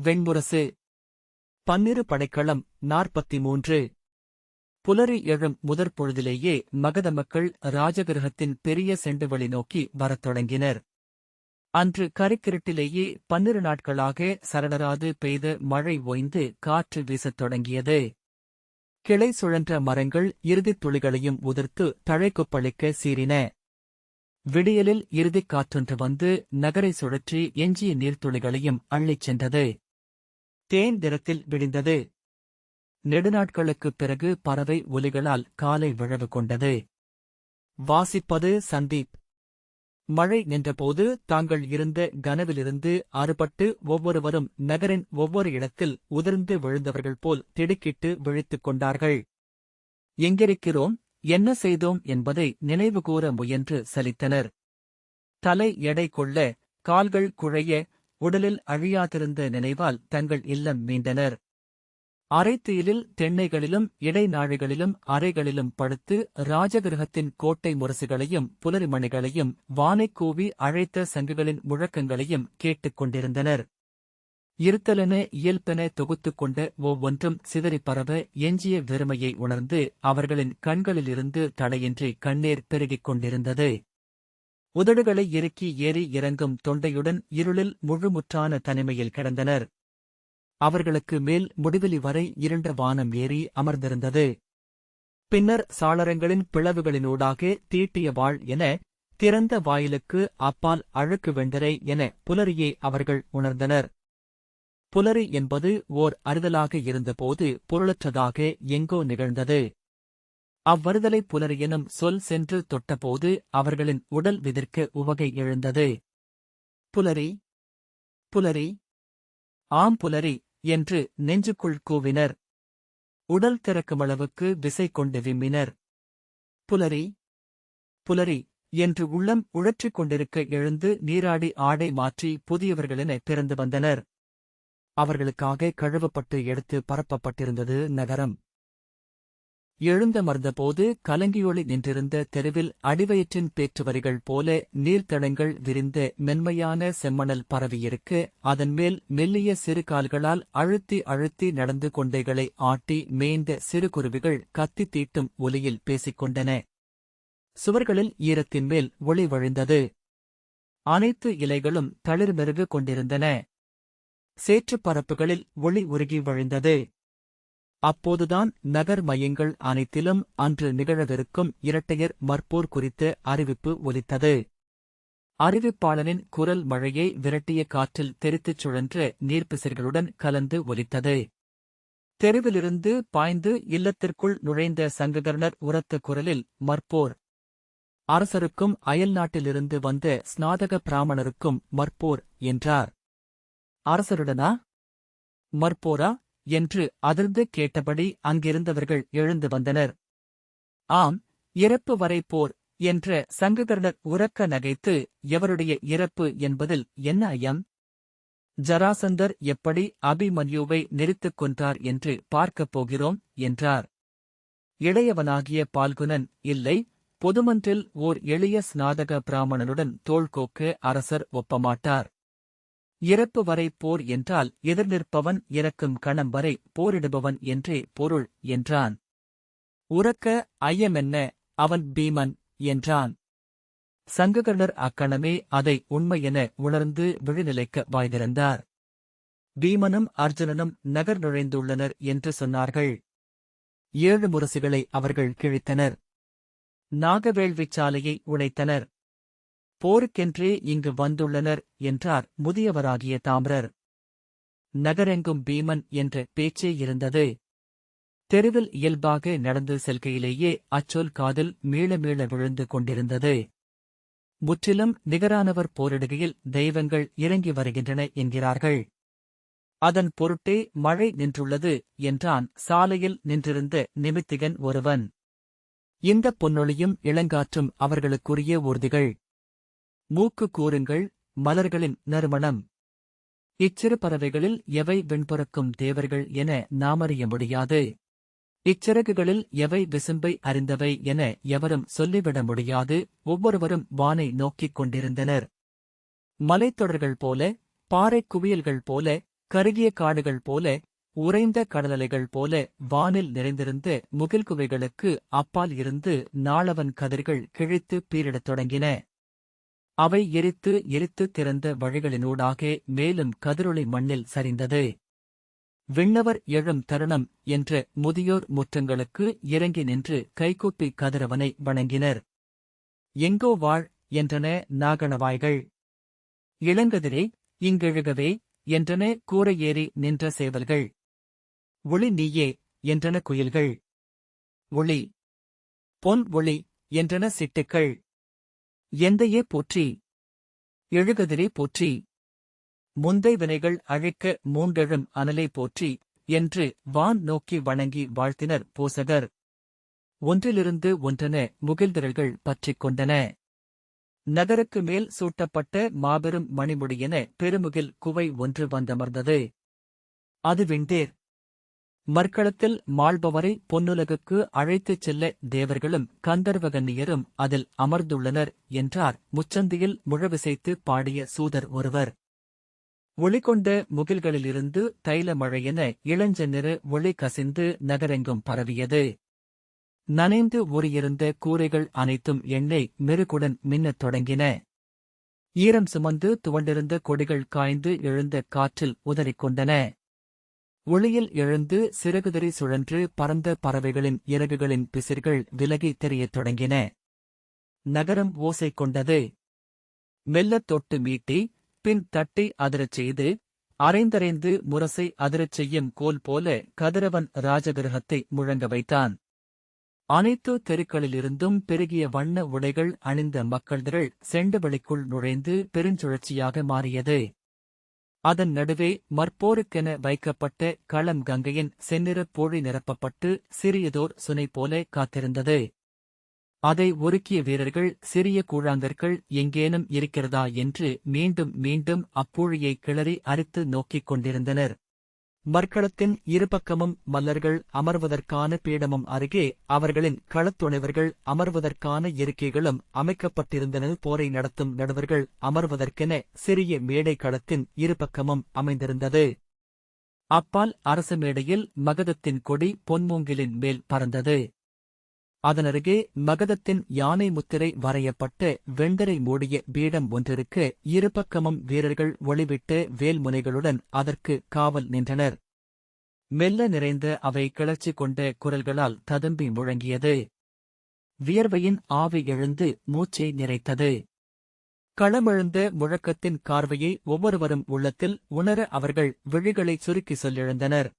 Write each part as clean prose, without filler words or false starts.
வெண்முரசு. பன்னிரு படைக்களம் 43. புலரி எழும் முதற்பொழுதிலேயே மகத மக்கள் ராஜகிருஹத்தின் பெரிய செண்டுவெளி நோக்கி வரத் தொடங்கினர். அன்று கரிக்கிருட்டிலேயே 12 நாட்களாக சரணராது பெய்த மழை ஓய்ந்து காற்று வீசத் தொடங்கியது. கிளை சுழன்ற மரங்கள் இறுதித் துளிகளையும் உதிர்த்து தழைக்குப்பளிக்க சீறின. விடியலில் இறுதிக் காற்றொன்று வந்து நகரை சுழற்றி எஞ்சிய நீர்த்துளிகளையும் அள்ளிச் சென்றது. தேன் நிறத்தில் விடிந்தது. நெடுநாட்களுக்குப் பிறகு பறவை ஒலிகளால் காலை விழவு கொண்டது. வாசிப்பது சந்தீப். மழை நின்றபோது தாங்கள் இருந்த கனவிலிருந்து அறுபட்டு ஒவ்வொருவரும் நகரின் ஒவ்வொரு இடத்தில் உதிர்ந்து விழுந்தவர்கள் போல் திடுக்கிட்டு விழித்துக் கொண்டார்கள். எங்கிருக்கிறோம், என்ன செய்தோம் என்பதை நினைவுகூர முயன்று சலித்தனர். தலை எடை கொள்ள, கால்கள் குழைய, உடலில் அழியாதிருந்த நினைவால் தங்கள் இல்லம் மீண்டனர். அரைத்துயிலில் தென்னைகளிலும் இடைநாழிகளிலும் அறைகளிலும் படுத்து ராஜகிருஹத்தின் கோட்டை முரசுகளையும் புலரிமணிகளையும் வானைக் கூவி அழைத்த சங்குகளின் முழக்கங்களையும் கேட்டுக் கொண்டிருந்தனர். இருத்தலென இயல்பென தொகுத்துக் கொண்ட ஒவ்வொன்றும் சிதறிப் பரவ எஞ்சிய வெறுமையை உணர்ந்து அவர்களின் கண்களிலிருந்து தடையின்றி கண்ணீர் பெருகிக் கொண்டிருந்தது. உதடுகளை இறுக்கி ஏறி இறங்கும் தொண்டையுடன் இருளில் முழுமுற்றான தனிமையில் கிடந்தனர். அவர்களுக்கு மேல் முடிவெளி வரை இருண்ட வானம் ஏறி அமர்ந்திருந்தது. பின்னர் சாளரங்களின் பிளவுகளினூடாக தீட்டிய வாள் என, திறந்த வாயிலுக்கு அப்பால் அழுக்கு வெண்டரை என புலரியை அவர்கள் உணர்ந்தனர். புலரி என்பது ஓர் அறிதலாக இருந்தபோது பொருளற்றதாக எங்கோ நிகழ்ந்தது. அவ்வறுதலை புலரி எனும் சொல் சென்று தொட்டபோது அவர்களின் உடல் விதிர்க்க உவகை எழுந்தது. புலரி, புலரி, ஆம் புலரி என்று நெஞ்சுக்குள் கூவினர். உடல் திறக்குமளவுக்கு விசை கொண்டு விம்மினர். புலரி, புலரி என்று உள்ளம் உழற்றிக் கொண்டிருக்க எழுந்து நீராடி ஆடை மாற்றி புதியவர்களென பிறந்து வந்தனர். அவர்களுக்காக கழுவப்பட்டு எடுத்து பரப்பப்பட்டிருந்தது நகரம். எழுந்தமர்ந்தபோது கலங்கியொளி நின்றிருந்த தெருவில் அடிவயிற்றின் பேற்றுவரிகள் போல நீர்த்தடங்கள் விரிந்த மென்மையான செம்மணல் பரவியிருக்க அதன்மேல் மெல்லிய சிறு கால்களால் அழுத்தி அழுத்தி நடந்து கொண்டைகளை ஆட்டி மேய்ந்த சிறு குருவிகள் கத்தி தீட்டும் ஒலியில் பேசிக்கொண்டன. சுவர்களில் ஈரத்தின் மேல் ஒளி வழிந்தது. அனைத்து இலைகளும் தளிர்மெருகு கொண்டிருந்தன. சேற்றுப் பரப்புகளில் ஒளி உருகி வழிந்தது. அப்போதுதான் நகர் மையங்கள் அனைத்திலும் அன்று நிகழவிருக்கும் இரட்டையர் மற்போர் குறித்த அறிவிப்பு ஒலித்தது. அறிவிப்பாளனின் குரல் மழையை விரட்டிய காற்றில் தெரித்துச் சுழன்ற நீர்ப்பிசிர்களுடன் கலந்து ஒலித்தது. தெருவிலிருந்து பாய்ந்து இல்லத்திற்குள் நுழைந்த சங்ககர்ணர் உரத்த குரலில் மற்போர். அரசருக்கும் அயல்நாட்டிலிருந்து வந்த ஸ்நாதக பிராமணருக்கும் மற்போர் என்றார். அரசருடனா? மற்போரா என்று அதிர்ந்து கேட்டபடி அங்கிருந்தவர்கள் எழுந்து வந்தனர். ஆம், இறப்பு வரை போர் என்ற சங்ககர்ணர் உரக்க நகைத்து, எவருடைய இறப்பு என்பதில் என்ன ஐயம்? ஜராசந்தர் எப்படி அபிமன்யுவை நெரித்துக் கொன்றார் என்று பார்க்கப் போகிறோம் என்றார். இளையவனாகிய பால்குனன், இல்லை, பொதுமன்றில் ஓர் எளிய ஸ்நாதக பிராமணனுடன் தோள்கோக்க அரசர் ஒப்பமாட்டார். இறப்பு வரை போர் என்றால் எதிர்நிற்பவன் இறக்கும் கணம் வரை போரிடுபவன் என்றே பொருள் என்றான். உரக்க, ஐயமென்ன, அவன் பீமன் என்றான். சங்ககர்ணர் அக்கணமே அதை உண்மையென உணர்ந்து விழிநிலைக்க வாய்திருந்தார். பீமனும் அர்ஜுனனும் நகர் நுழைந்துள்ளனர் என்று சொன்னார்கள். 7 முரசுகளை அவர்கள் கிழித்தனர். நாகவேள்விச்சாலையை உடைத்தனர். போருக்கென்றே இங்கு வந்துள்ளனர் என்றார் முதியவராகிய தாமிரர். நகரெங்கும் பீமன் என்ற பேச்சே இருந்தது. தெருவில் இயல்பாக நடந்து செல்கையிலேயே அச்சொல் காதில் மீள மீள விழுந்து கொண்டிருந்தது. முற்றிலும் நிகரானவர் போரிடுகையில் தெய்வங்கள் இறங்கி வருகின்றன என்கிறார்கள். அதன் பொருட்டே மழை நின்றுள்ளது என்றான் சாலையில் நின்றிருந்த நிமித்திகன் ஒருவன். இந்தப் பொன்னொழியும் இளங்காற்றும் அவர்களுக்குரிய ஊர்திகள். மூக்கு கூறுங்கள், மலர்களின் நறுமணம். இச்சிறு பறவைகளில் எவை விண்புறக்கும் தேவர்கள் என நாமறிய முடியாது. இச்சிறகுகளில் எவை விசும்பை அறிந்தவை என எவரும் சொல்லிவிட முடியாது. ஒவ்வொருவரும் வானை நோக்கிக் கொண்டிருந்தனர். மலைத்தொடர்கள் போல, பாறைக் குவியல்கள் போல, கருகிய காடுகள் போல, உறைந்த கடலலைகள் போல வானில் நிறைந்திருந்த முகில்குவைகளுக்கு அப்பால் இருந்து நாளவன் கதிர்கள் கிழித்து பீரிடத் தொடங்கின. அவை எரித்து எரித்து திறந்த வழிகளினூடாக மேலும் கதிரொளி மண்ணில் சரிந்தது. விண்ணவர் எழும் தருணம் என்ற முதியோர் முற்றங்களுக்கு இறங்கி நின்று கைகூப்பி கதிரவனை வணங்கினர். எங்கோ வாழ் என்றன நாகணவாய்கள். இளங்கதிரே இங்கெழுகவே என்றன கூரை ஏறி நின்ற சேவல்கள். ஒளி நீயே என்றன குயில்கள். ஒளி பொன் ஒளி என்றன சிட்டுக்கள். எந்தையே போற்றி, எழுகதிரே போற்றி, முந்தை வினைகள் அழிக்க மூண்டெழும் அனலே போற்றி என்று வான் நோக்கி வணங்கி வாழ்த்தினர் பூசகர். ஒன்றிலிருந்து ஒன்றென முகில்திரள்கள் பற்றிக் கொண்டன. நகருக்கு மேல் சூட்டப்பட்ட மாபெரும் மணிமுடியென பெருமுகில் குவை ஒன்று வந்தமர்ந்தது. அது விண்டேர். மற்களத்தில் மாள்பவரை பொன்னுலகுக்கு அழைத்துச் செல்ல தேவர்களும் கந்தர்வகன்னியரும் அதில் அமர்ந்துள்ளனர் என்றார் முச்சந்தியில் முழவிசைத்து பாடிய சூதர் ஒருவர். ஒளிகொண்ட முகில்களிலிருந்து தைல மழையென இளஞ்செந்நிற ஒளி கசிந்து நகரெங்கும் பரவியது. நனைந்து ஊறியிருந்த கூரைகள் அனைத்தும் எண்ணெய் மெருகுடன் மின்னத் தொடங்கின. ஈரம் சுமந்து துவண்டிருந்த கொடிகள் காய்ந்து எழுந்த காற்றில் உதறிக்கொண்டன. ஒளியில் எழுந்து சிறகுதறி சுழன்று பறந்த பறவைகளின் இறகுகளின் பிசிர்கள் விலகி தெரியத் தொடங்கின. நகரம் ஓசை கொண்டது. மெல்லத் தொட்டு மீட்டி பின் தட்டி அதிரச் செய்து அரைந்தரைந்து முரசை அதிரச் செய்யும் கோல் போல கதிரவன் ராஜகிருஹத்தை முழங்க வைத்தான். அனைத்து தெருக்களிலிருந்தும் பெருகிய வண்ண உடைகள் அணிந்த மக்கள் திரள் செண்டுவெளிக்குள் நுழைந்து பெருஞ்சுழற்சியாக மாறியது. அதன் நடுவே மற்போருக்கென வைக்கப்பட்ட களம் கங்கையின் செந்நிறப் போழி நிரப்பப்பட்டு சிறியதோர் சுனை போல காத்திருந்தது. அதை ஒருக்கிய வீரர்கள் சிறிய கூழாங்கற்கள் எங்கேனும் இருக்கிறதா என்று மீண்டும் மீண்டும் அப்பூழியை கிளறி அரித்து நோக்கிக் கொண்டிருந்தனர். மற்களத்தின் இருபக்கமும் மல்லர்கள் அமர்வதற்கான பீடமும் அருகே அவர்களின் களத்துணைவர்கள் அமர்வதற்கான இருக்கைகளும் அமைக்கப்பட்டிருந்தன. போரை நடத்தும் நடுவர்கள் அமர்வதற்கென சிறிய மேடை களத்தின் இருபக்கமும் அமைந்திருந்தது. அப்பால் அரச மேடையில் மகதத்தின் கொடி பொன்மூங்கிலின் மேல் பறந்தது. அதனருகே மகதத்தின் யானை முத்திரை வரையப்பட்ட வெண்டரை மூடிய பீடம் ஒன்றிருக்க இருபக்கமும் வீரர்கள் ஒளிவிட்ட வேல்முனைகளுடன் அதற்கு காவல் நின்றனர். மெல்ல நிறைந்த அவை கிளர்ச்சி கொண்ட குரல்களால் ததும்பி முழங்கியது. வியர்வையின் ஆவி எழுந்து மூச்சை நிறைத்தது. களமெழுந்த முழக்கத்தின் கார்வையை ஒவ்வொருவரும் உள்ளத்தில் உணர அவர்கள் விழிகளை சுருக்கி சொல்லெழுந்தனர்.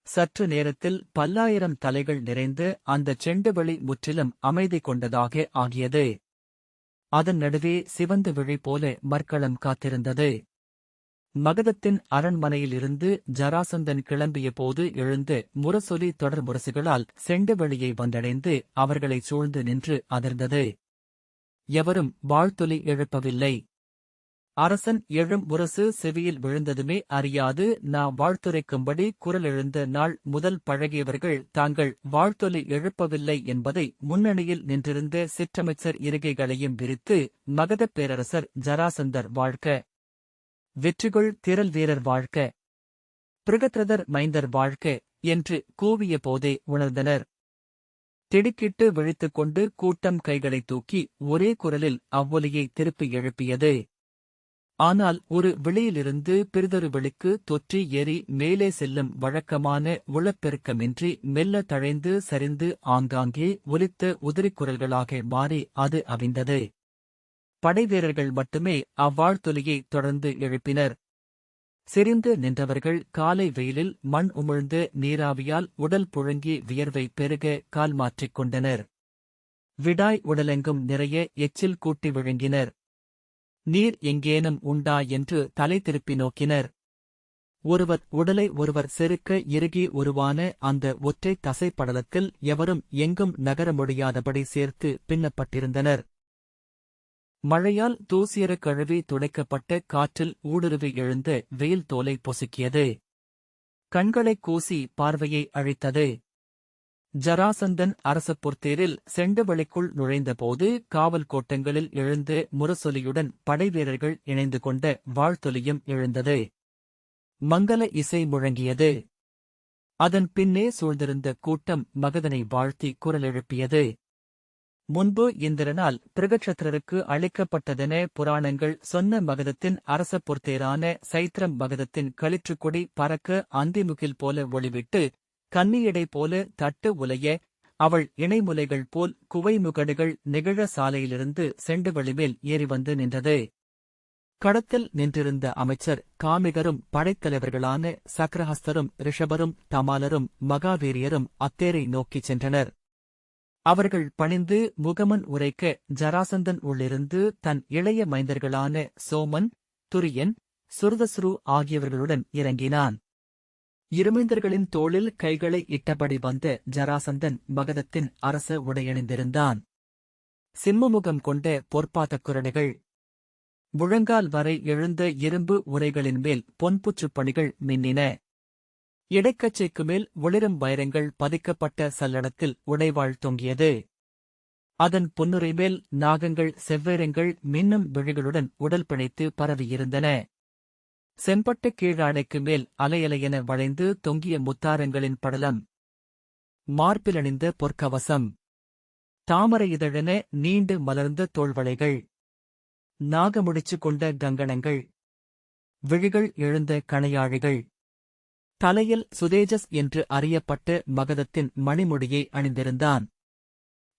சற்று நேரத்தில் பல்லாயிரம் தலைகள் நிறைந்த அந்தச் செண்டுவெளி முற்றிலும் அமைதி கொண்டதாக ஆகியது. அதன் நடுவே சிவந்த விழி போல மற்களம் காத்திருந்தது. மகதத்தின் அரண்மனையிலிருந்து ஜராசந்தன் கிளம்பிய போது எழுந்த முரசொலி தொடர் முரசுகளால் செண்டுவெளியை வந்தடைந்து அவர்களைச் சூழ்ந்து நின்று அதிர்ந்தது. எவரும் வாழ்த்தொலி எழுப்பவில்லை. அரசன் எழும் முரசு செவியில் விழுந்ததுமே அறியாது வாழ்த்துரைக்கும்படி குரல் எழுந்த நாள் முதல் பழகியவர்கள் தாங்கள் வாழ்த்தொலி எழுப்பவில்லை என்பதை முன்னணியில் நின்றிருந்த சிற்றமைச்சர் இருகைகளையும் விரித்து மகதப் பேரரசர் ஜராசந்தர் வாழ்க, வெற்றிகொள் திரள் வீரர் வாழ்க, பிருகத்ரதர் மைந்தர் வாழ்க என்று கூவிய போதே உணர்ந்தனர். திடுக்கிட்டு விழித்துக் கொண்டு கூட்டம் கைகளைத் தூக்கி ஒரே குரலில் அவ்வொலியை திருப்பி எழுப்பியது. ஆனால் ஒரு விளியிலிருந்து பிறிதொரு விளிக்கு தொற்றி ஏறி மேலே செல்லும் வழக்கமான உளப்பெருக்கமின்றி மெல்ல தழைந்து சரிந்து ஆங்காங்கே ஒலித்த உதிரிக்குரல்களாக மாறி அது அவிந்தது. படைவீரர்கள் மட்டுமே அவ்வாழ்த்தொலியை தொடர்ந்து எழுப்பினர். செறிந்து நின்றவர்கள் காலை வெயிலில் மண் உமிழ்ந்த நீராவியால் உடல் புழங்கி வியர்வை பெருக கால் மாற்றிக் கொண்டனர். விடாய் உடலெங்கும் நிறைய எச்சில் கூட்டி விழுங்கினர். நீர் எங்கேனும் உண்டா என்று தலை திருப்பி நோக்கினர். ஒருவர் உடலை ஒருவர் செருக்க இறுகி உருவான அந்த ஒற்றை தசைப்படலத்தில் எவரும் எங்கும் நகர முடியாதபடி சேர்த்து பின்னப்பட்டிருந்தனர். மழையால் தூசியறக் கழுவி துடைக்கப்பட்ட காற்றில் ஊடுருவி எழுந்த வெயில் தோலை பொசுக்கியது. கண்களைக் கூசி பார்வையை அழித்தது. ஜராசந்தன் அரச பொற்தேரில் செண்டுவெளிக்குள் நுழைந்தபோது காவல் கோட்டங்களில் எழுந்த முரசொலியுடன் படைவீரர்கள் இணைந்து கொண்ட வாழ்த்தொலியும் எழுந்தது. மங்கல இசை முழங்கியது. அதன் பின்னே சூழ்ந்திருந்த கூட்டம் மகதனை வாழ்த்தி குரல் எழுப்பியது. முன்பு இந்திரனால் பிருகட்சத்திரருக்கு அளிக்கப்பட்டதென புராணங்கள் சொன்ன மகதத்தின் அரச பொற்தேரான சைத்திரம் மகதத்தின் களிற்றுக்கொடி பறக்க அந்திமுகில் போல ஒளிவிட்டு கன்னியடை போல தட்டு உலைய அவள் இணைமுலைகள் போல் குவைமுகடுகள் நெகிழ சாலையிலிருந்து செண்டுவெளிமேல் ஏறி வந்து நின்றது. கடத்தில் நின்றிருந்த அமைச்சர் காமிகரும் படைத்தலைவர்களான சக்ரஹஸ்தரும் ரிஷபரும் தமாலரும் மகாவீரியரும் அத்தேரை நோக்கிச் சென்றனர். அவர்கள் பணிந்து முகமன் உரைக்க ஜராசந்தன் உள்ளிருந்து தன் இளைய மைந்தர்களான சோமன், துரியன், சுருதஸ்ரு ஆகியவர்களுடன் இறங்கினான். இருமைந்தர்களின் தோளில் கைகளை இட்டபடி வந்த ஜராசந்தன் மகதத்தின் அரச உடையணிந்திருந்தான். சிம்மமுகம் கொண்ட பொற்பாதக் குரடைகள், முழங்கால் வரை எழுந்த இரும்பு உரைகளின் மேல் பொன்புற்றுப் பணிகள் மின்னின. இடைக்கச்சைக்கு மேல் ஒளிரும் வைரங்கள் பதிக்கப்பட்ட சல்லடத்தில் உடைவாள் தொங்கியது. அதன் பொன்னுரை மேல் நாகங்கள் செவ்வேரங்கள் மின்னும் விழிகளுடன் உடல் பிணைத்து பரவியிருந்தன. செம்பட்ட கீழாடைக்கு மேல் அலையலையென வளைந்து தொங்கிய முத்தாரங்களின் படலம், மார்பிலணிந்த பொற்கவசம், தாமரை இதழென நீண்டு மலர்ந்த தோள்வளைகள், நாகமுடிச்சு கொண்ட கங்கணங்கள், விழிகள் எழுந்த கணையாழிகள், தலையில் சுதேஜஸ் என்று அறியப்பட்ட மகதத்தின் மணிமுடியை அணிந்திருந்தான்.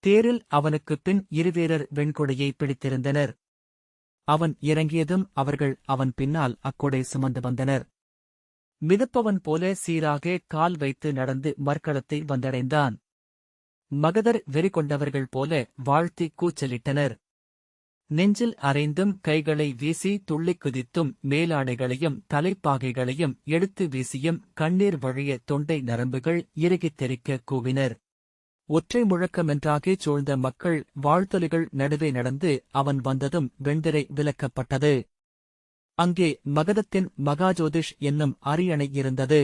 தேரில் அவனுக்குப் பின் இருவீரர் வெண்கொடையை பிடித்திருந்தனர். அவன் இறங்கியதும் அவர்கள் அவன் பின்னால் அக்கொடை சுமந்து வந்தனர். மிதப்பவன் போல சீராக கால் வைத்து நடந்து மற்களத்தை வந்தடைந்தான். மகதர் வெறி கொண்டவர்கள் போல வாழ்த்தி கூச்சலிட்டனர். நெஞ்சில் அறைந்தும் கைகளை வீசி துள்ளிக் குதித்தும் மேலாடைகளையும் தலைப்பாகைகளையும் எடுத்து வீசியும் கண்ணீர் வழிய தொண்டை நரம்புகள் இறுகித் தெறிக்க கூவினர். ஒற்றை முழக்கமென்றாகிச் சூழ்ந்த மக்கள் வாழ்த்தொலிகள் நடுவே நடந்து அவன் வந்ததும் வெண்திரை விலக்கப்பட்டது. அங்கே மகதத்தின் மகாஜோதிஷ் என்னும் அரியணை இருந்தது.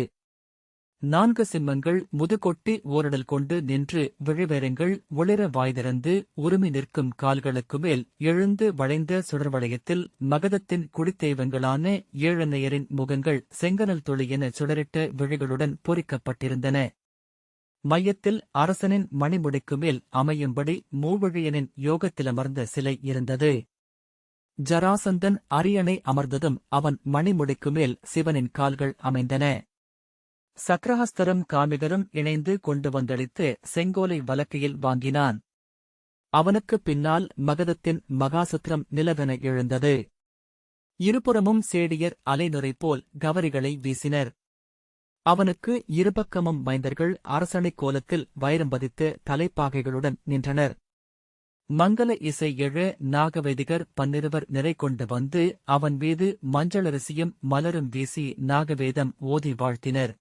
4 சிம்மங்கள் முதுகொட்டி ஓரிடல் கொண்டு நின்று விழிவேரங்கள் ஒளிர வாய்திறந்து உருமி நிற்கும் கால்களுக்கு மேல் எழுந்து வளைந்த சுடர்வளையத்தில் மகதத்தின் குடித்தெய்வங்களான ஏழனையரின் முகங்கள் செங்கனல் துளியென சுடரிட்ட விழிகளுடன் பொறிக்கப்பட்டிருந்தன. மையத்தில் அரசனின் மணிமுடிக்கு மேல் அமையும்படி மூவழியனின் யோகத்திலமர்ந்த சிலை இருந்தது. ஜராசந்தன் அரியணை அமர்ந்ததும் அவன் மணிமுடிக்கு மேல் சிவனின் கால்கள் அமைந்தன. சக்ரஹஸ்தரும் காமிகரும் இணைந்து கொண்டு வந்தளித்து செங்கோலை வலக்கையில் வாங்கினான். அவனுக்குப் பின்னால் மகதத்தின் மகாசத்திரம் நிலவென எழுந்தது. இருபுறமும் சேடியர் அலைநுரை போல் கவரிகளை வீசினர். அவனுக்கு இருபக்கமும் மைந்தர்கள் அரசணைக் கோலத்தில் வைரம் பதித்த தலைப்பாகைகளுடன் நின்றனர். மங்கல இசை எழ நாகவேதிகர் 12 நிறை கொண்டு வந்து அவன் மீது மஞ்சளரிசியும் மலரும் வீசி நாகவேதம் ஓதி வாழ்த்தினர்.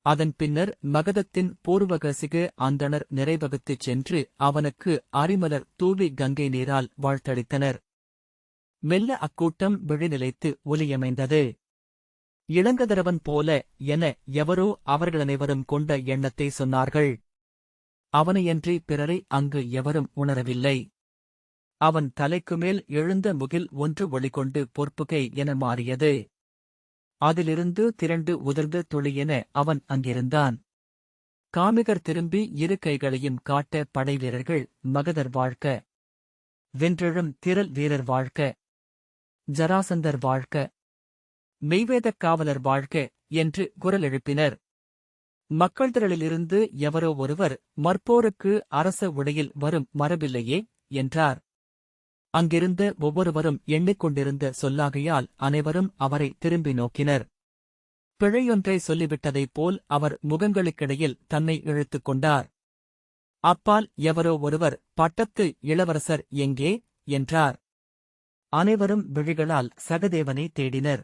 அதன் பின்னர் மகதத்தின் பூர்வகசிக அந்தணர் நிறைவகுத்துச் சென்று அவனுக்கு அரிமலர் தூவி கங்கை நீரால் வாழ்த்தளித்தனர். மெல்ல அக்கூட்டம் விழிநிலைத்து ஒலியமைந்தது. இளங்கதரவன் போல என எவரோ அவர்களனைவரும் கொண்ட எண்ணத்தை சொன்னார்கள். அவனையன்றி பிறரை அங்கு எவரும் உணரவில்லை. அவன் தலைக்குமேல் எழுந்த முகில் ஒன்று ஒளிகொண்டு பொற்புகை என மாறியது. அதிலிருந்து திரண்டு உதிர்ந்த துளியென அவன் அங்கிருந்தான். காமிகர் திரும்பி இரு கைகளையும் காட்ட படைவீரர்கள் மகதர் வாழ்க்க, வென்றெழும் திரள் வீரர் வாழ்க்க, ஜராசந்தர் வாழ்க்க, மெய்வேதக் காவலர் வாழ்க என்று குரல் எழுப்பினர். மக்கள் திரளிலிருந்து எவரோ ஒருவர், மற்போருக்கு அரச உடையில் வரும் மரபில்லையே என்றார். அங்கிருந்த ஒவ்வொருவரும் எண்ணிக்கொண்டிருந்த சொல்லாகையால் அனைவரும் அவரை திரும்பி நோக்கினர். பிழையொன்றை சொல்லிவிட்டதைப் போல் அவர் முகங்களுக்கிடையில் தன்னை இழுத்துக் கொண்டார். அப்பால் எவரோ ஒருவர், பட்டத்து இளவரசர் எங்கே என்றார். அனைவரும் விழிகளால் சகதேவனை தேடினர்.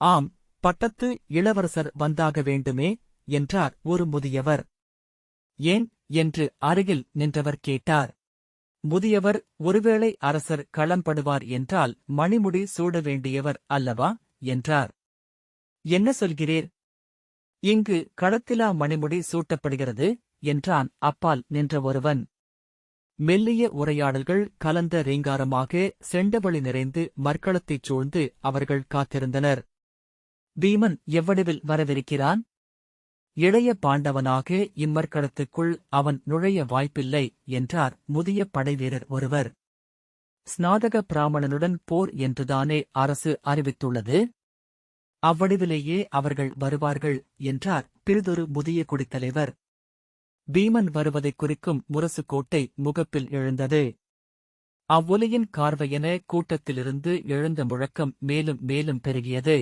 ஆம், பட்டத்து இளவரசர் வந்தாக வேண்டுமே என்றார் ஒரு முதியவர். ஏன் என்று அருகில் நின்றவர் கேட்டார். முதியவர், ஒருவேளை அரசர் களம்படுவார் என்றால் மணிமுடி சூட வேண்டியவர் அல்லவா என்றார். என்ன சொல்கிறீர்? இங்கு களத்திலா மணிமுடி சூட்டப்படுகிறது என்றான் அப்பால் நின்ற ஒருவன். மெல்லிய உரையாடல்கள் கலந்த ரீங்காரமாக செண்டவழி நிறைந்து மற்களத்தைச் சூழ்ந்து அவர்கள் காத்திருந்தனர். பீமன் எவ்வடிவில் வரவிருக்கிறான்? இளைய பாண்டவனாக இம்மர்க்களத்துக்குள் அவன் நுழைய வாய்ப்பில்லை என்றார் முதிய படைவீரர் ஒருவர். ஸ்நாதக பிராமணனுடன் போர் என்றுதானே அரசு அறிவித்துள்ளது. அவ்வடிவிலேயே அவர்கள் வருவார்கள் என்றார் பிறிதொரு முதிய குடித்தலைவர். பீமன் வருவதைக் குறிக்கும் முரசு கோட்டை முகப்பில் எழுந்தது. அவ்வொலியின் கார்வையென கூட்டத்திலிருந்து எழுந்த முழக்கம் மேலும் மேலும் பெருகியது.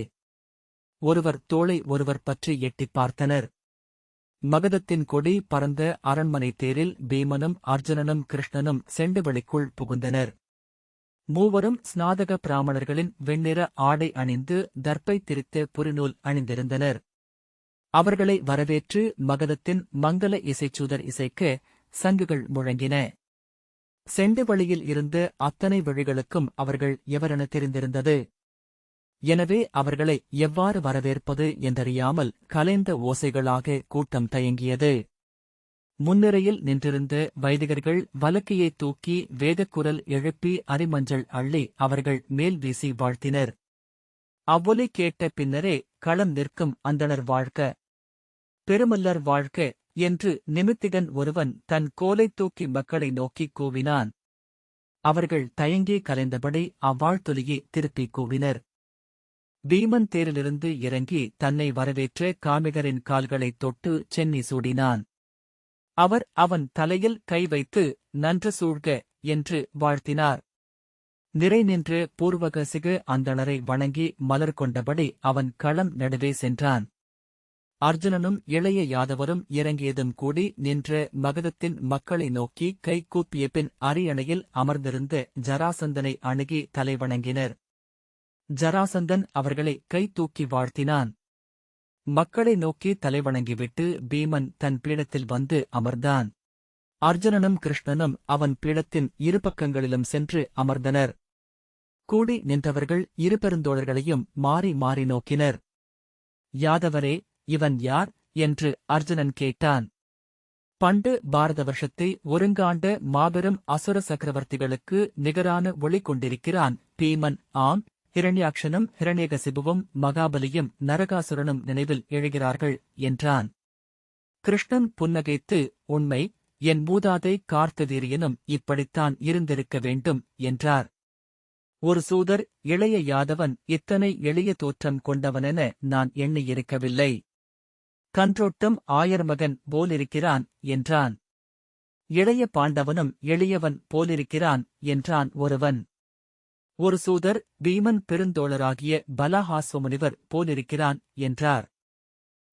ஒருவர் தோளை ஒருவர் பற்றி எட்டிப் பார்த்தனர். மகதத்தின் கொடி பறந்த அரண்மனை தேரில் பீமனும் அர்ஜுனனும் கிருஷ்ணனும் செண்டுவெளிக்குள் புகுந்தனர். மூவரும் ஸ்நாதக பிராமணர்களின் வெண்ணிற ஆடை அணிந்து தர்ப்பை திரித்த புரிநூல் அணிந்திருந்தனர். அவர்களை வரவேற்று மகதத்தின் மங்கள இசைச்சூதர் இசைக்க சங்குகள் முழங்கின. செண்டுவழியில் இருந்த அத்தனை வழிகளுக்கும் அவர்கள் எவரென தெரிந்திருந்தது. எனவே அவர்களை எவ்வாறு வரவேற்பது என்றறியாமல் கலைந்த ஓசைகளாக கூட்டம் தயங்கியது. முன்னிரையில் நின்றிருந்த வைதிகர்கள் வலக்கையை தூக்கி வேதக்குரல் எழுப்பி அரிமஞ்சள் அள்ளி அவர்கள் மேல் வீசி வாழ்த்தினர். அவ்வொலி கேட்ட பின்னரே களம் நிற்கும் அந்தணர் வாழ்க, பெருமல்லர் வாழ்க என்று நிமித்திகன் ஒருவன் தன் கோலைத் தூக்கி மக்களை நோக்கிக் கூவினான். அவர்கள் தயங்கி கலைந்தபடி அவ்வாழ்த்தொலியை திருப்பிக் கூவினர். பீமன் தேரிலிருந்து இறங்கி தன்னை வரவேற்ற காமிகரின் கால்களைத் தொட்டு சென்னி சூடினான். அவர் அவன் தலையில் கை வைத்து நன்று சூழ்க என்று வாழ்த்தினார். நிறை நின்று பூர்வகசிக அந்தணரை வணங்கி மலர் கொண்டபடி அவன் களம் நடுவே சென்றான். அர்ஜுனனும் இளைய யாதவரும் இறங்கியதும் கூடி நின்ற மகதத்தின் மக்களை நோக்கி கை கூப்பிய பின் அரியணையில் அமர்ந்திருந்த ஜராசந்தனை அணுகி தலைவணங்கினர். ஜராசந்தன் அவர்களை கை தூக்கி வாழ்த்தினான். மக்களை நோக்கி தலைவணங்கிவிட்டு பீமன் தன் பீடத்தில் வந்து அமர்ந்தான். அர்ஜுனனும் கிருஷ்ணனும் அவன் பீடத்தின் இரு பக்கங்களிலும் சென்று அமர்ந்தனர். கூடி நின்றவர்கள் இரு பெருந்தோழர்களையும் மாறி மாறி நோக்கினர். யாதவரே, இவன் யார் என்று அர்ஜுனன் கேட்டான். பண்டு பாரத வருஷத்தை ஒருங்காண்ட மாபெரும் அசுர சக்கரவர்த்திகளுக்கு நிகரான ஒளி கொண்டிருக்கிறான் பீமன். ஆம், ஹிரண்யாக்ஷனும் ஹிரண்யகசிபுவும் மகாபலியும் நரகாசுரனும் நினைவில் எழுகிறார்கள் என்றான். கிருஷ்ணன் புன்னகைத்து, உண்மை, என் மூதாதை கார்த்தவீரியனும் இப்படித்தான் இருந்திருக்க வேண்டும் என்றார். ஒரு சூதர், இளைய யாதவன் இத்தனை எளிய தோற்றம் கொண்டவனென நான் எண்ணியிருக்கவில்லை. கன்றோட்டம் ஆயர்மகன் போலிருக்கிறான் என்றான். இளைய பாண்டவனும் எளியவன் போலிருக்கிறான் என்றான் ஒருவன். ஒரு சூதர், பீமன் பெருந்தோழராகிய பலஹாஸ்வமுனிவர் போலிருக்கிறான் என்றார்.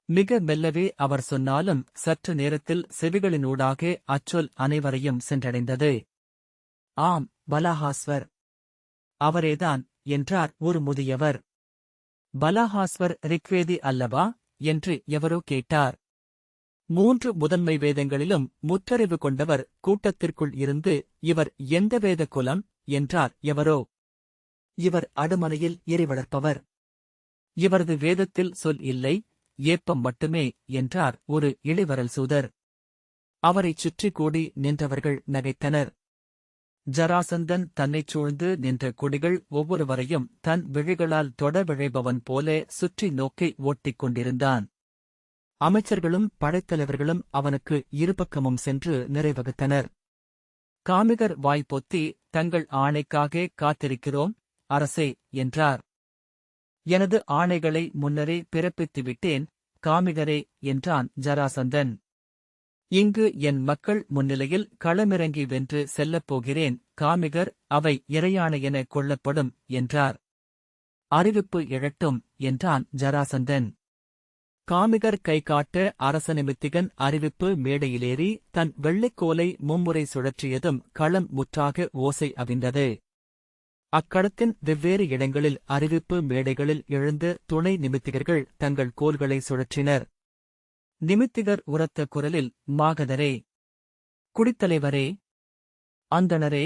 மிக மெல்லவே அவர் சொன்னாலும் சற்று நேரத்தில் செவிகளினூடாக அச்சொல் அனைவரையும் சென்றடைந்தது. ஆம், பலஹாஸ்வர், அவரேதான் என்றார் ஒரு முதியவர். பலஹாஸ்வர் ரிக்வேதி அல்லவா என்று எவரோ கேட்டார். 3 முதன்மை வேதங்களிலும் முற்றறிவு கொண்டவர் கூட்டத்திற்குள் இருந்து, இவர் எந்த வேத குலம் என்றார் எவரோ. இவர் அடுமனையில் எரி வளர்ப்பவர். இவரது வேதத்தில் சொல் இல்லை, ஏப்பம் மட்டுமே என்றார் ஒரு இளிவரல் சூதர். அவரைச் சுற்றி கூடி நின்றவர்கள் நகைத்தனர். ஜராசந்தன் தன்னைச் சூழ்ந்து நின்ற கொடிகள் ஒவ்வொருவரையும் தன் விழிகளால் தொட விழைபவன் போல சுற்றி நோக்கி ஓட்டிக் கொண்டிருந்தான். அமைச்சர்களும் படைத்தலைவர்களும் அவனுக்கு இருபக்கமும் சென்று நிறைவகுத்தனர். காமிகர் வாய்ப்பொத்தி, தங்கள் ஆணைக்காக காத்திருக்கிறோம் அரசே என்றார். எனது ஆணைகளை முன்னரே பிறப்பித்துவிட்டேன் காமிகரே என்றான் ஜராசந்தன். இங்கு என் மக்கள் முன்னிலையில் களமிறங்கி வென்று செல்லப் போகிறேன் காமிகர், அவை இறையாணையென கொள்ளப்படும் என்றார். அறிவிப்பு எழட்டும் என்றான் ஜராசந்தன். காமிகர் கைகாட்ட அரசநிமித்திகன் அறிவிப்பு மேடையிலேறி தன் வெள்ளைக்கோலை மும்முறை சுழற்றியதும் களம் முற்றாக ஓசை அவிந்தது. அக்களத்தின் வெவ்வேறு இடங்களில் அறிவிப்பு மேடைகளில் எழுந்த துணை நிமித்திகர்கள் தங்கள் கோல்களை சுழற்றினர். நிமித்திகர் உரத்த குரலில், மாகதரே, குடித்தலைவரே, அந்தணரே,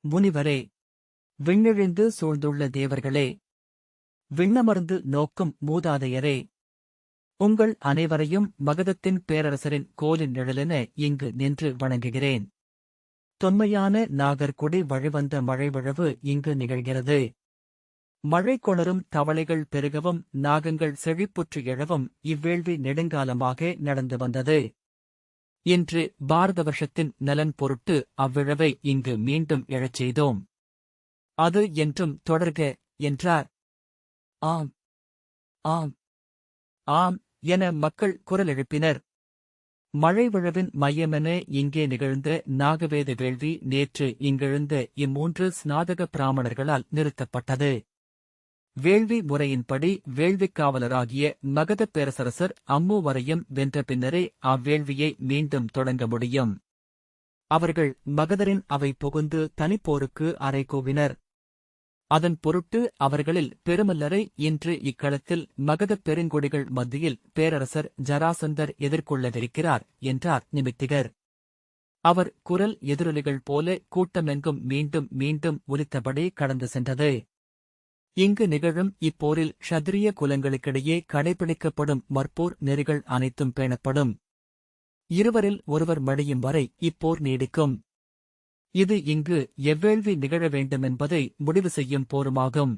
முனிவரே, விண்ணெழுந்து சூழ்ந்துள்ள தேவர்களே, விண்ணமர்ந்து நோக்கும் மூதாதையரே, உங்கள் அனைவரையும் மகதத்தின் பேரரசரின் கோலின் நிழலென இங்கு நின்று வணங்குகிறேன். தொன்மையான நாகர்குடி வழிவந்த மழைவிழவு இங்கு நிகழ்கிறது. மழை கொணரும் தவளைகள் பெருகவும் நாகங்கள் செழிப்புற்று எழவும் இவ்வேள்வி நெடுங்காலமாக நடந்து வந்தது. இன்று பாரத வருஷத்தின் நலன் பொருட்டு அவ்விழவை இங்கு மீண்டும் எழச் செய்தோம். அது என்றும் தொடர்க என்றார். ஆம், ஆம், ஆம் என மக்கள் குரல் எழுப்பினர். மழை விழவின் மையமென இங்கே நிகழ்ந்த நாகவேத வேள்வி நேற்று இங்கெழுந்த இம்மூன்று ஸ்நாதக பிராமணர்களால் நிறுத்தப்பட்டது. வேள்வி முறையின்படி வேள்விக்காவலராகிய மகதப் பேரரசர் அம்மூவரையும் வென்ற பின்னரே அவ்வேள்வியை மீண்டும் தொடங்க முடியும். அவர்கள் மகதரின் அவை புகுந்து தனிப்போருக்கு அறை கூவினர். அதன் பொருட்டு அவர்களில் பெருமல்லரை இன்று இக்களத்தில் மகதப் பெருங்கொடிகள் மத்தியில் பேரரசர் ஜராசந்தர் எதிர்கொள்ளவிருக்கிறார் என்றார் நிமித்திகர். அவர் குரல் எதிரொலிகள் போல கூட்டமெங்கும் மீண்டும் மீண்டும் ஒலித்தபடி கடந்து சென்றது. இங்கு நிகழும் இப்போரில் க்ஷத்திரிய குலங்களுக்கிடையே கடைபிடிக்கப்படும் மற்போர் நெறிகள் அனைத்தும் பேணப்படும். இருவரில் ஒருவர் மடியும் வரை இப்போர் நீடிக்கும். இது இங்கு எவ்வேள்வி நிகழ வேண்டுமென்பதை முடிவு செய்யும் போருமாகும்.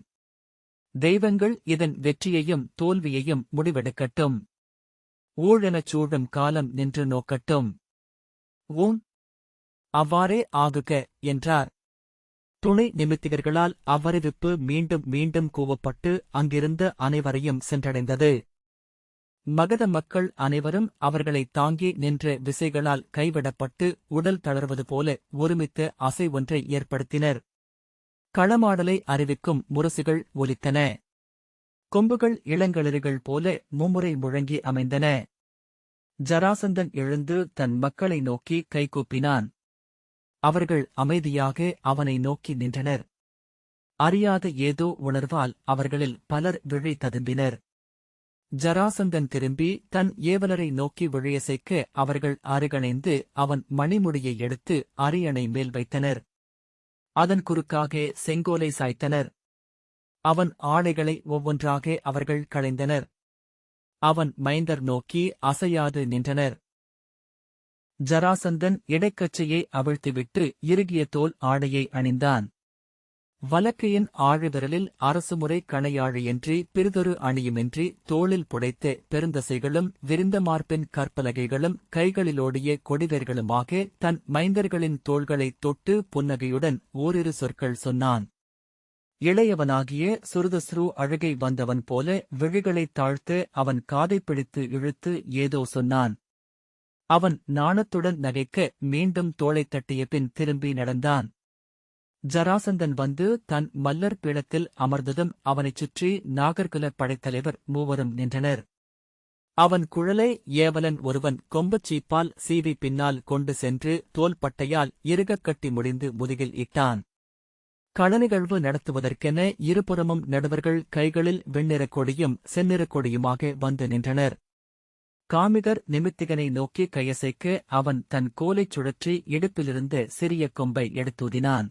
தெய்வங்கள் இதன் வெற்றியையும் தோல்வியையும் முடிவெடுக்கட்டும். ஊழெனச் சூழும் காலம் நின்று நோக்கட்டும். ஊன் அவ்வாறே ஆகுக என்றார். துணை நிமித்திகர்களால் அவ்வறிவிப்பு மீண்டும் மீண்டும் கூவப்பட்டு அங்கிருந்த அனைவரையும் சென்றடைந்தது. மகத மக்கள் அனைவரும் அவர்களைத் தாங்கி நின்ற விசைகளால் கைவிடப்பட்டு உடல் தளர்வது போல ஒருமித்த அசை ஒன்றை ஏற்படுத்தினர். களமாடலை அறிவிக்கும் முரசுகள் ஒலித்தன. கொம்புகள் இளங்களிர்கள் போல மும்முறை முழங்கி அமைந்தன. ஜராசந்தன் எழுந்து தன் மக்களை நோக்கி கைகூப்பினான். அவர்கள் அமைதியாக அவனை நோக்கி நின்றனர். அறியாத ஏதோ உணர்வால் அவர்களில் பலர் விழி ததும்பினர். ஜராசந்தன் திரும்பி தன் ஏவலரை நோக்கி விழியசைக்க அவர்கள் அருகணைந்து அவன் மணிமுடியை எடுத்து அரியணை மேல் வைத்தனர். அதன் குறுக்காக செங்கோலை சாய்த்தனர். அவன் ஆடைகளை ஒவ்வொன்றாக அவர்கள் களைந்தனர். அவன் மைந்தர் நோக்கி அசையாது நின்றனர். ஜராசந்தன் இடைக்கச்சையை அவிழ்த்துவிட்டு இறுகிய தோல் ஆடையை அணிந்தான். வலக்கையின் ஆழிவிரலில் அரசுமுறை கணையாழியின்றி பிறிதொரு அணியுமின்றி தோளில் புடைத்த பெருந்தசைகளும் விரிந்த மார்பின் கற்பலகைகளும் கைகளிலோடிய கொடிவேர்களுமாக தன் மைந்தர்களின் தோள்களைத் தொட்டு புன்னகையுடன் ஓரிரு சொற்கள் சொன்னான். இளையவனாகிய சுருதஸ்ரு அழுகை வந்தவன் போல விழிகளைத் தாழ்த்த அவன் காதைப் பிடித்து இழுத்து ஏதோ சொன்னான். அவன் நாணத்துடன் நகைக்க மீண்டும் தோளைத் தட்டிய பின் திரும்பி நடந்தான். ஜராசந்தன் வந்து தன் மல்லர் பீடத்தில் அமர்ந்ததும் அவனைச் சுற்றி நாகர்குலப் படைத்தலைவர் மூவரும் நின்றனர். அவன் குழலை ஏவலன் ஒருவன் கொம்புச் சீப்பால் சீவி பின்னால் கொண்டு சென்று தோள்பட்டையால் இறுகக் கட்டி முடிந்து முதுகில் இட்டான். களநிகழ்வு நடத்துவதற்கென இருபுறமும் நடுவர்கள் கைகளில் வெண்ணிறக் கொடியும் செந்நிறக் கொடியுமாக வந்து நின்றனர். காமிகர் நிமித்திகனை நோக்கி கையசைக்க அவன் தன் கோலைச் சுழற்றி இடுப்பிலிருந்த சிறிய கொம்பை எடுத்தூதினான்.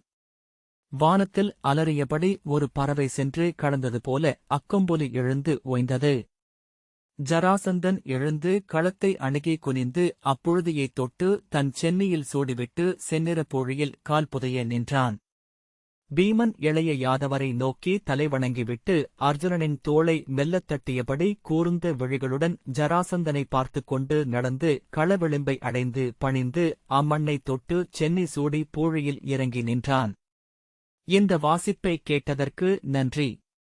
வானத்தில் அலறியபடி ஒரு பறவை சென்று கடந்தது போல அக்கொம்பொலி எழுந்து ஓய்ந்தது. ஜராசந்தன் எழுந்து களத்தை அணுகி குனிந்து அப்புழுதியைத் தொட்டு தன் சென்னியில் சூடிவிட்டு செந்நிறப் பொழியில் கால் புதைய நின்றான். பீமன் இளைய யாதவரை நோக்கி தலைவணங்கிவிட்டு அர்ஜுனனின் தோளை மெல்லத் தட்டியபடி கூர்ந்த விழிகளுடன் ஜராசந்தனை பார்த்துக் கொண்டு நடந்து களவிளிம்பை அடைந்து பணிந்து அம்மண்ணைத் தொட்டு சென்னி சூடி பூழியில் இறங்கி நின்றான். இந்த வாசிப்பை கேட்டதற்கு நன்றி.